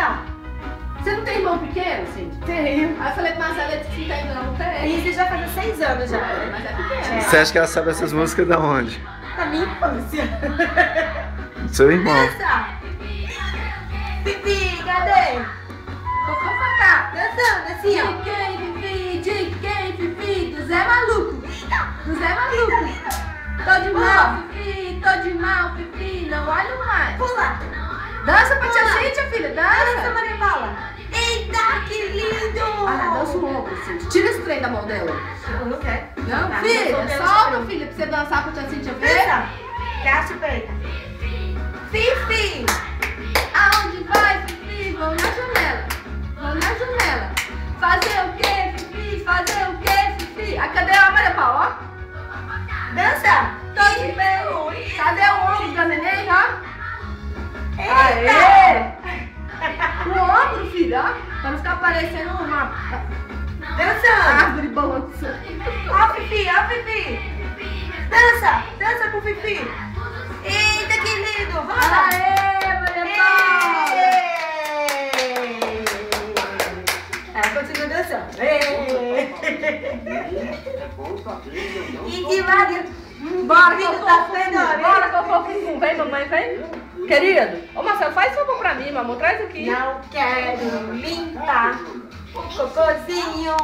dançar. Você não tem irmão pequeno, assim? Tenho. Aí eu falei pra Marcela, ele disse que tem, não tem. Isso já faz 6 anos já. Mas é pequeno. Você acha que ela sabe essas músicas da onde? Da minha infância. Seu irmão. Dança! Fifi, cadê? Vou cá. Dançando assim, ó. De quem, Fifi? Do Zé Maluco. Do Zé Maluco. Tô de mal, Fifi. Tô de mal, Fifi. Não olho mais. Pula! Dança pra tia Cíntia, filha. Dança, Dança. Maria Paula! Eita, que lindo! Ah, dança o ombro, Cíntia. Tira esse trem da mão dela. Não quer? Não, Tá, filha. não sou Solta, pelo- filha, pra você dançar pra tia Cíntia ver. Dança! Caixa peita. Fifi! Aonde vai, Fifi? Vou na janela. Vou na janela. Fazer o quê, Fifi? Fazer o quê, Fifi? Ah, cadê a Maria Paula, ó? Dança! Tô de bem. Cadê o ombro da neném, ó? Eita! Aê! O ombro, filho, ó. Pra não ficar parecendo uma Dançando! árvore balançando. Ó, Fifi, ó, Fifi! Dança! Dança com Fifi! Eita, que lindo! Vamos lá! Aê, Maria Paula! Ela continua dançando. E que maravilha! Bora que eu Filho, tô tá com vendo, fome. ó, Bora que eu tô com fome. Vem, mamãe, vem. Querido. Ô, Marcelo, faz favor pra mim, mamãe. Traz aqui. Não quero limpar o cocôzinho.